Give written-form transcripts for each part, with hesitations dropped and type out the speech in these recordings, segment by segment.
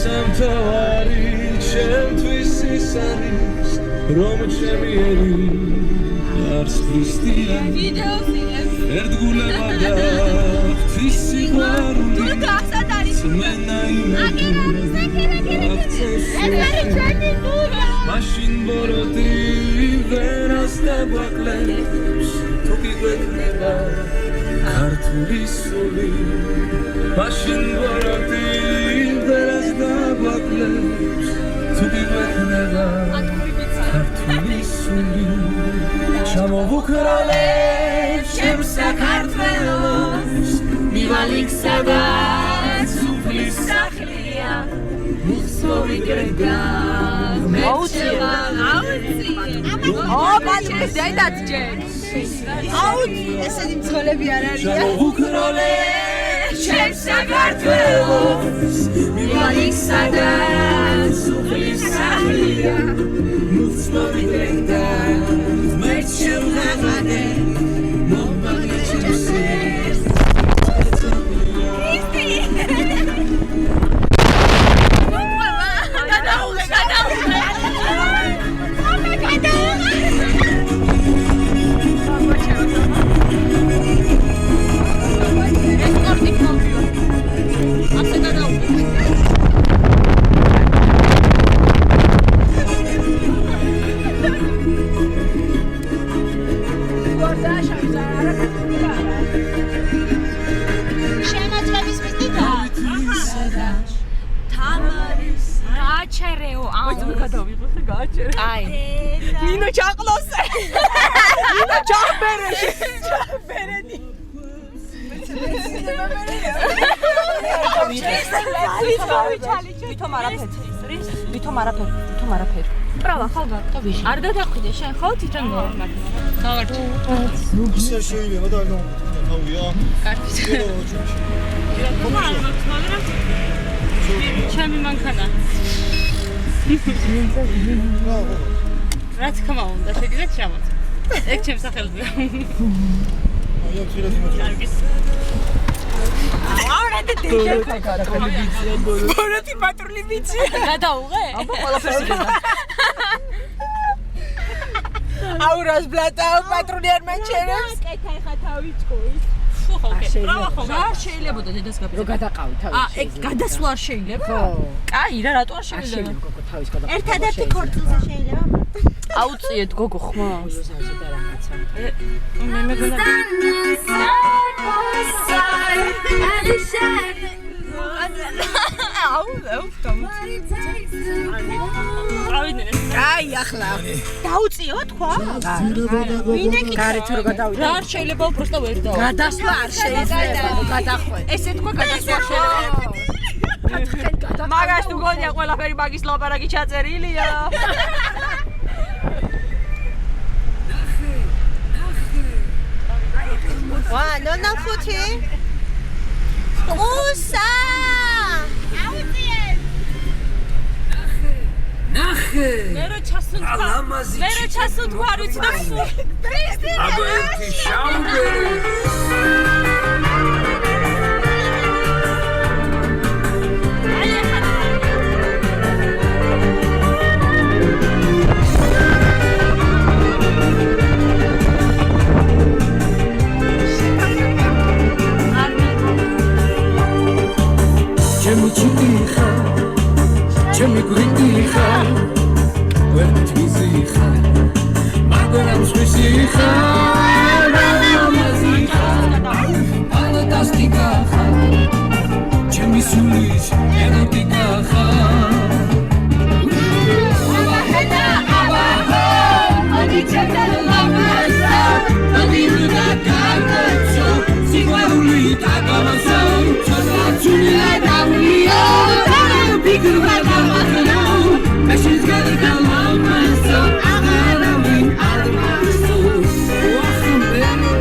სამთავარი ჩემთვის ის არის რომ ჩემი ერი არს ქრისტიანი ერთგულება და ღვთის სიყვარული მაშინ ბოროტი ვერას დაგვაკლებს თუ გიგვექნება ქართული სული მაშინ ბოროტი ვერას დაგვაკლებს თუ გიგვექნება ქართული სული ჩამოვუქრალებ ჩემს საქართველოს მივალიქსა და სუფლის სახლია მუსოვიგრდა ბაჭყის დედაც ჯერს ესენი მცხოვრები არ არიან ჩამოვუქრალებ ჩემს საქართველოს მივალიქსა და სუფლის სახლია მუსოვიგრდა ნინო ჩაყლოსე ნინო ჩაბერეში ჩაბერენი ვითომ არაფერი ბრავა ხალხა არ გადახვიდე შენ ხო თვითონ ისე შეიძლება და თავია ჩემი მანქანა რა თქმა უნდა შეგიძლიათ ჩამოწ ეგ ჩემს სახელზეა აი ხილად იმოწ აურადე დეჟე ბოროტი პატრული ბიჭი გადაუღე აბა ყველაფერს გადა აურას ბლატა პატრული არ მაჩერებს კეთა ხა თავი ჭკუის არ შეიძლება დედას გაფრთხილება რომ გადაყავი თავი ეგ გადასვლა არ შეიძლება ხო კაი რა რატო არ შეიძლება გოგო თავის გადაყავი ერთადერთი ქორწილზე შეიძლება აუწიეთ გოგო ხმა ზაზე და რაღაცა მე მეგონა აი ახლა დაუწიო თქვა ვინეკი გარეთ რო გადავიდა რა არ შეიძლება უბრალოდ ვერ დავა გადასვლა არ შეიძლება გადახვე ესე თქვა გადასვლა შეიძლება მაგას თუ გონია ყველაფერი მაგის ლაპარაკი ჩაწერილია ვა ნონა ხუთი უსა აუწიეთ ნახე მე რო ჩასუნ თქვა არ ვიცი და აბა ერთი შაუბერი ჩემი გვინდი ხარ ვერტვიზი ხარ მაგრამ სხვისი ხარ ამაზი ხარ ფანტასტიკა ხარ ჩემი სულის ეროტიკა ხარ აბა აბა ოდი ჩემთან ლამაზა ოდი უნდა გავკეთო სიყვარული დაგავასო ჩოთაცული ადამია Big rock on my nose, and she's gonna come on my soul. I'm gonna win out of my soul. Awesome, baby.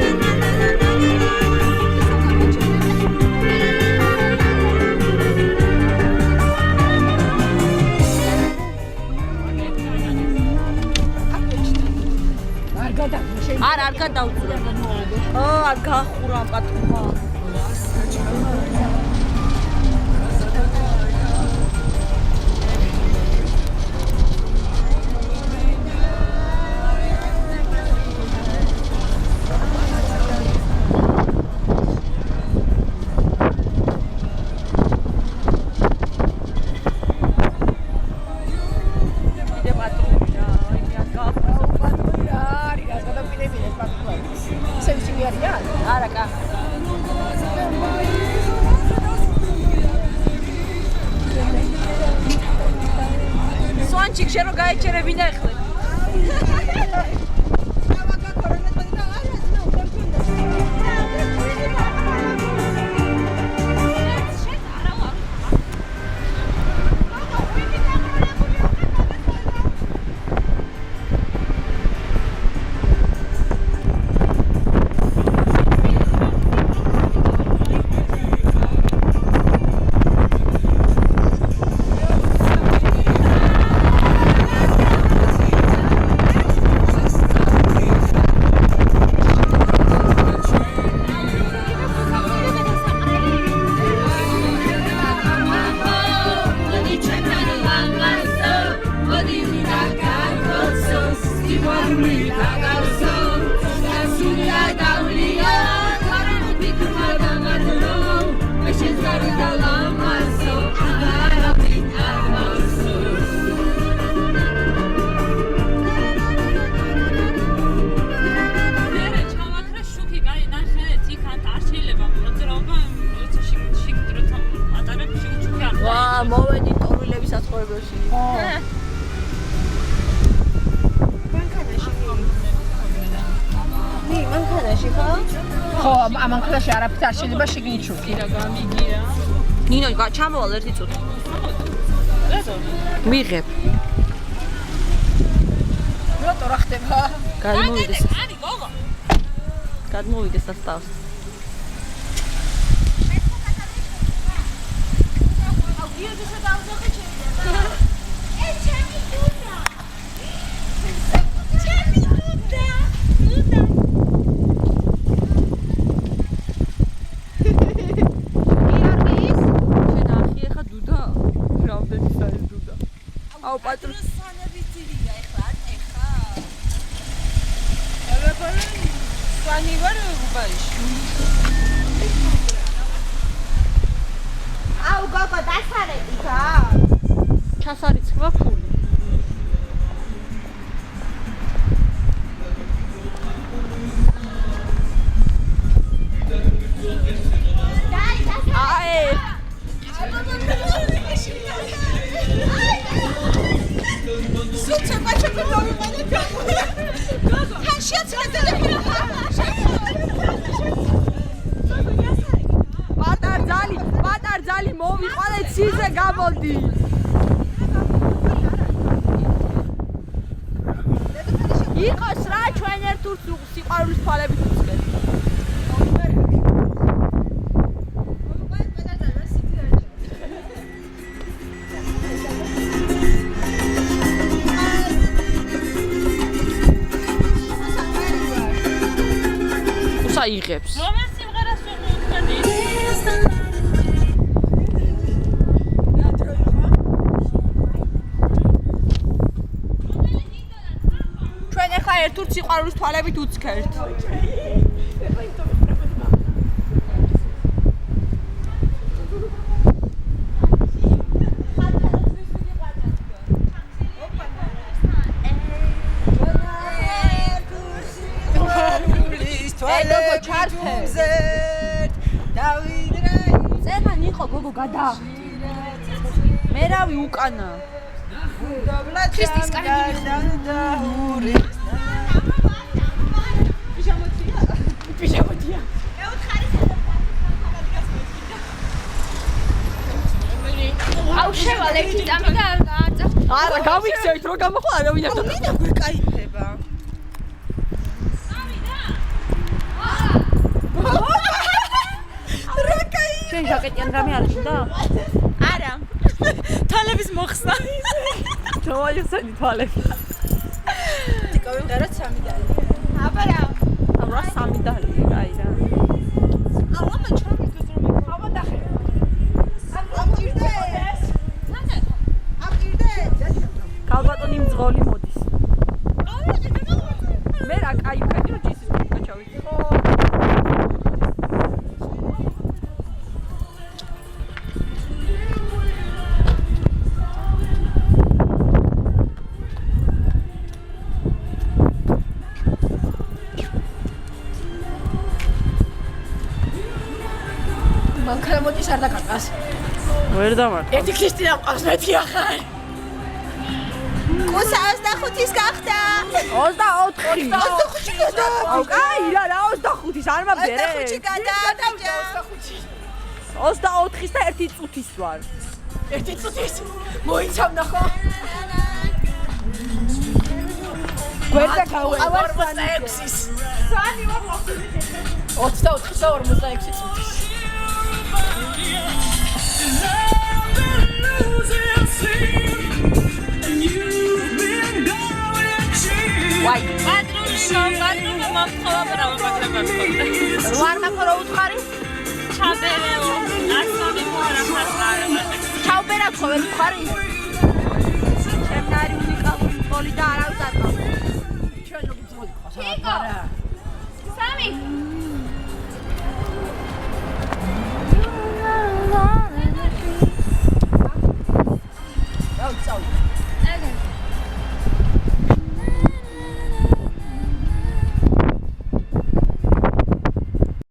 არ გადავწია. არ გახურა პატუხა. შენ რო გაეჩერე ვინ ახლა? მოვედი ტორილების საცხოვრებელში. მანქანაში ხო? ხო, მანქანაში არაფერი არ შეიძლება შეგინით შუქი. რა გამიგია? ნინო, ჩამოვალ ერთი წუთი. რატო? მიღებ. რატო რა ხდება? გადმოვიდეს. არი, გოგო. გადმოვიდეს ასტავს. აუ პატრონს სანებიცირია ეხლა სანი ვარ უბაიში აუ გოგო დასარები ხა? ჩასარიცხვა ფული პატარძალი მოვიყვალე ციზე გამოდი იყოს რა ჩვენ ერთ სიყვარულის თვალებით უწკეთ იღებს. რომელ სიმღერას ვუხდი? ჩვენ ახლა ერთ-ერთ სიყვარულის თვალებით უცქერთ. გოგო ჩართე წერა ნიყო გოგო გადა მე რავი უკანა ქრისტის კარგი პიჟამოთია აუ შევალ ერთი წამი და არა გავიქცევით რომ გამოხვალ არავინ არ მინდა გვეკაიფება შენ ჟაკეტიან რამე არ გინდა? არა. თვალების მოხსნა. თვალებსანი თვალები. ტიკო ვიღერა 3 დალი. აბა რა. რა 3 დალი, აი რა. ამა ჩამი გზრომე. აბა დახე. ამ გირდეს. ამ გირდეს. კალბატონი მძღოლი მოდის. მე რა კაი ვქედი რომ ჯისის გაჩავით. ხო. მანქანა მოდის არ დაკარგას. ვერ დამართ. ერთი ქრისტი დამყავს მეთი ახალ. კუსა 25-ის გახდა. 24-ი. 25-ი გადა. აუ, კაი რა, 25-ის არ მაბერე. 25-ი გადა. 24-ის და 1 წუთის ვარ. 1 წუთის. მოიცავდა ხო? გვერდა გავედა 46-ის. სანი ვარ მოხდით. 24 და 46 წუთის. ვაი, პატრული მომთხოვა ბრავო მაგრებად. ვარ მაქრო უთხარი? ჩაბერეო, ასომი მორა ხასარა. ჩაუბერა ხო ვერ ვხარი? ჩემნარი უნიკალური მწოლი და არავის არ ყავს. ჩვენ როგორ მწოლი ყავს? არა. სამი. დაუწავ. ეგ